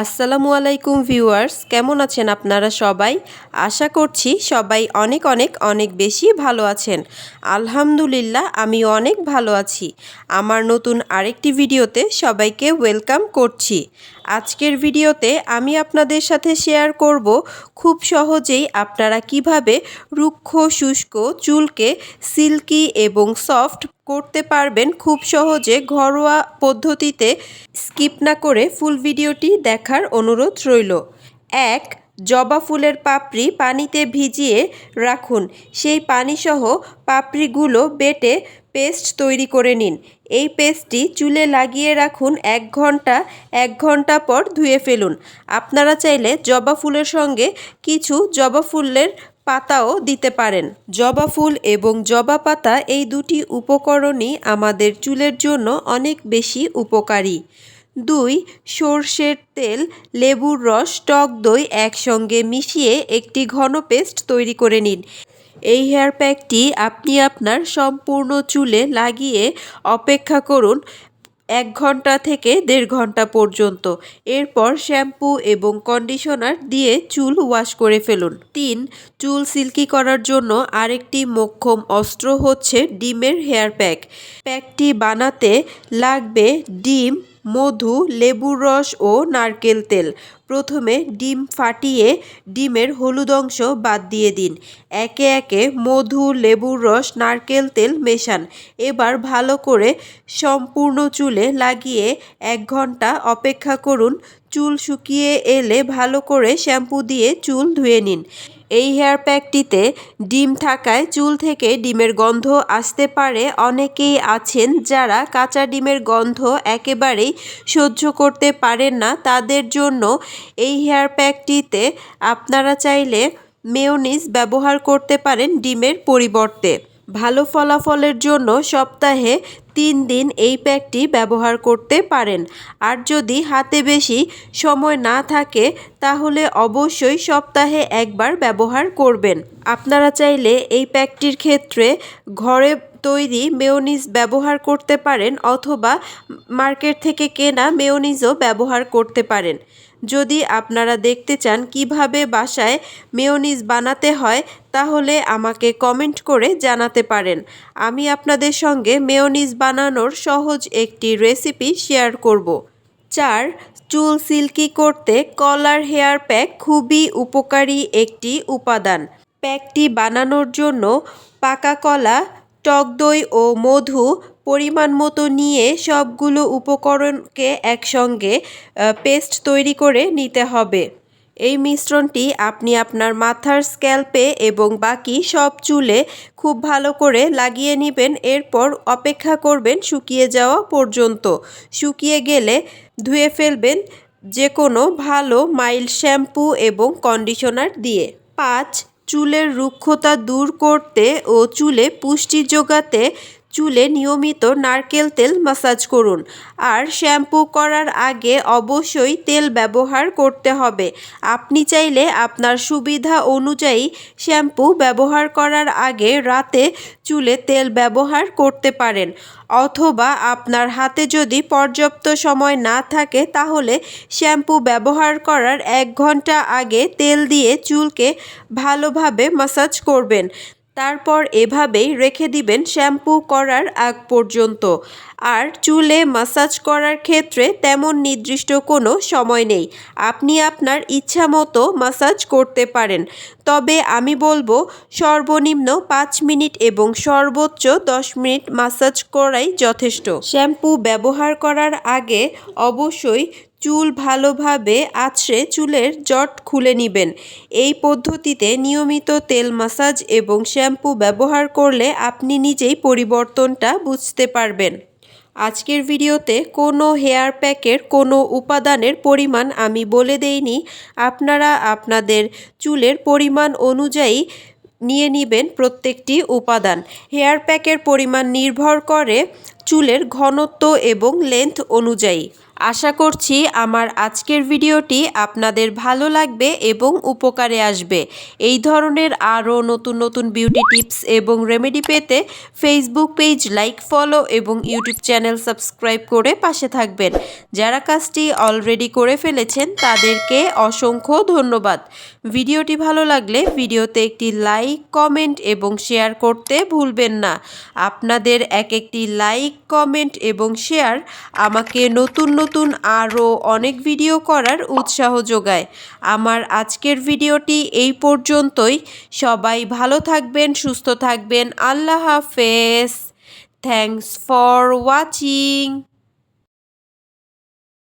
আসসালামু আলাইকুম ভিউয়ার্স, কেমন আছেন আপনারা সবাই? আশা করছি সবাই অনেক অনেক অনেক বেশি ভালো আছেন। আলহামদুলিল্লাহ আমিও অনেক ভালো আছি। আমার নতুন আরেকটি ভিডিওতে সবাইকে ওয়েলকাম করছি। আজকের ভিডিওতে আমি আপনাদের সাথে শেয়ার করব খুব সহজেই আপনারা কিভাবে রুক্ষ শুষ্ক চুলকে সিল্কি এবং সফট করতে পারবেন খুব সহজে ঘরোয়া পদ্ধতিতে। স্কিপ না করে ফুল ভিডিওটি দেখার অনুরোধ রইল। 1. জবা ফুলের পাপড়ি পানিতে ভিজিয়ে রাখুন। সেই পানিসহ পাপড়িগুলো বেটে পেস্ট তৈরি করে নিন। এই পেস্টটি চুলে লাগিয়ে রাখুন 1 ঘন্টা। 1 ঘন্টা পর ধুয়ে ফেলুন। আপনারা চাইলে জবা ফুলের সঙ্গে কিছু জবা ফুলের পাতাও দিতে পারেন। জবা ফুল এবং জবা পাতা এই দুটি উপকরণই আমাদের চুলের জন্য অনেক বেশি উপকারী। 2. সরষের তেল, লেবুর রস, টক দই একসঙ্গে মিশিয়ে একটি ঘন পেস্ট তৈরি করে নিন। এই হেয়ার প্যাকটি আপনি আপনার সম্পূর্ণ চুলে লাগিয়ে অপেক্ষা করুন 1 ঘন্টা থেকে 1.5 ঘন্টা পর্যন্ত। এরপর শ্যাম্পু এবং কন্ডিশনার দিয়ে চুল ওয়াশ করে ফেলুন। 3. চুল সিল্কি করার জন্য আরেকটি মোক্ষম অস্ত্র হচ্ছে ডিমের হেয়ার প্যাক। প্যাকটি বানাতে লাগবে ডিম, মধু, লেবুর রস ও নারকেল তেল। প্রথমে ডিম ফাটিয়ে ডিমের হলুদ অংশ বাদ দিয়ে দিন। একে একে মধু, লেবুর রস, নারকেল তেল মেশান। এবার ভালো করে সম্পূর্ণ চুলে লাগিয়ে 1 ঘন্টা অপেক্ষা করুন। চুল শুকিয়ে এলে ভালো করে শ্যাম্পু দিয়ে চুল ধুয়ে নিন। এই হেয়ার প্যাকটিতে ডিম থাকায় চুল থেকে ডিমের গন্ধ আসতে পারে। অনেকেই আছেন যারা কাঁচা ডিমের গন্ধ একেবারেই সহ্য করতে পারেন না। তাদের জন্য এই হেয়ার প্যাকটিতে আপনারা চাইলে মেয়োনিজ ব্যবহার করতে পারেন ডিমের পরিবর্তে। ভালো ফলাফলের জন্য সপ্তাহে 3 দিন এই প্যাকটি ব্যবহার করতে পারেন। আর যদি হাতে বেশি সময় না থাকে তাহলে অবশ্যই সপ্তাহে একবার ব্যবহার করবেন। আপনারা চাইলে এই প্যাকটির ক্ষেত্রে ঘরে তৈরি মেয়োনিজ ব্যবহার করতে পারেন অথবা মার্কেট থেকে কেনা মেয়োনিজও ব্যবহার করতে পারেন। যদি আপনারা দেখতে চান কিভাবে বাসায় মেয়োনিজ বানাতে হয় তাহলে আমাকে কমেন্ট করে জানাতে পারেন। আমি আপনাদের সঙ্গে মেয়োনিজ বানানোর সহজ একটি রেসিপি শেয়ার করব। 4. চুল সিল্কি করতে কলার হেয়ার প্যাক খুবই উপকারী একটি উপাদান। প্যাকটি বানানোর জন্য পাকা কলা, টক দই ও মধু পরিমাণ মতো নিয়ে সবগুলো উপকরণকে একসঙ্গে পেস্ট তৈরি করে নিতে হবে। এই মিশ্রণটি আপনি আপনার মাথার স্ক্যাল্পে এবং বাকি সব চুলে খুব ভালো করে লাগিয়ে নেবেন। এরপর অপেক্ষা করবেন শুকিয়ে যাওয়া পর্যন্ত। শুকিয়ে গেলে ধুয়ে ফেলবেন যে কোনো ভালো মাইল্ড শ্যাম্পু এবং কন্ডিশনার দিয়ে। 5. চুলের রুক্ষতা দূর করতে ও চুলে পুষ্টি যোগাতে চুলে নিয়মিত নারকেল তেল ম্যাসাজ করুন। আর শ্যাম্পু করার আগে অবশ্যই তেল ব্যবহার করতে হবে। আপনি চাইলে আপনার সুবিধা অনুযায়ী শ্যাম্পু ব্যবহার করার আগে রাতে চুলে তেল ব্যবহার করতে পারেন। অথবা আপনার হাতে যদি পর্যাপ্ত সময় না থাকে তাহলে শ্যাম্পু ব্যবহার করার 1 ঘন্টা আগে তেল দিয়ে চুলকে ভালোভাবে ম্যাসাজ করবেন। তারপর এভাবেই রেখে দিবেন শ্যাম্পু করার আগ পর্যন্ত। আর চুলে ম্যাসাজ করার ক্ষেত্রে তেমন নির্দিষ্ট কোনো সময় নেই। আপনি আপনার ইচ্ছা মতো ম্যাসাজ করতে পারেন। তবে আমি বলবো সর্বনিম্ন 5 মিনিট এবং সর্বোচ্চ 10 মিনিট ম্যাসাজ করাই যথেষ্ট। শ্যাম্পু ব্যবহার করার আগে অবশ্যই চুল ভালোভাবে আঁচড়ে চুলের জট খুলে নেবেন। এই পদ্ধতিতে নিয়মিত তেল ম্যাসাজ এবং শ্যাম্পু ব্যবহার করলে আপনি নিজেই পরিবর্তনটা বুঝতে পারবেন। আজকের ভিডিওতে কোনো হেয়ার প্যাকের কোনো উপাদানের পরিমাণ আমি বলে দেইনি। আপনারা আপনাদের চুলের পরিমাণ অনুযায়ী নিয়ে নেবেন প্রত্যেকটি উপাদান। হেয়ার প্যাকের পরিমাণ নির্ভর করে চুলের ঘনত্ব এবং লেন্থ অনুযায়ী। আশা করছি আমার আজকের ভিডিওটি আপনাদের ভালো লাগবে এবং উপকারে আসবে। এই ধরনের আরও নতুন নতুন বিউটি টিপস এবং রেমেডি পেতে ফেসবুক পেজ লাইক, ফলো এবং ইউটিউব চ্যানেল সাবস্ক্রাইব করে পাশে থাকবেন। যারা কাজটি অলরেডি করে ফেলেছেন তাদেরকে অসংখ্য ধন্যবাদ। ভিডিওটি ভালো লাগলে ভিডিওতে একটি লাইক, কমেন্ট এবং শেয়ার করতে ভুলবেন না। আপনাদের একটি লাইক, কমেন্ট এবং শেয়ার আমাকে নতুন নতুন আরও অনেক ভিডিও করার উৎসাহ যোগায়। আমার আজকের ভিডিওটি এই পর্যন্তই। সবাই ভালো থাকবেন, সুস্থ থাকবেন। আল্লাহ হাফেজ। Thanks for watching.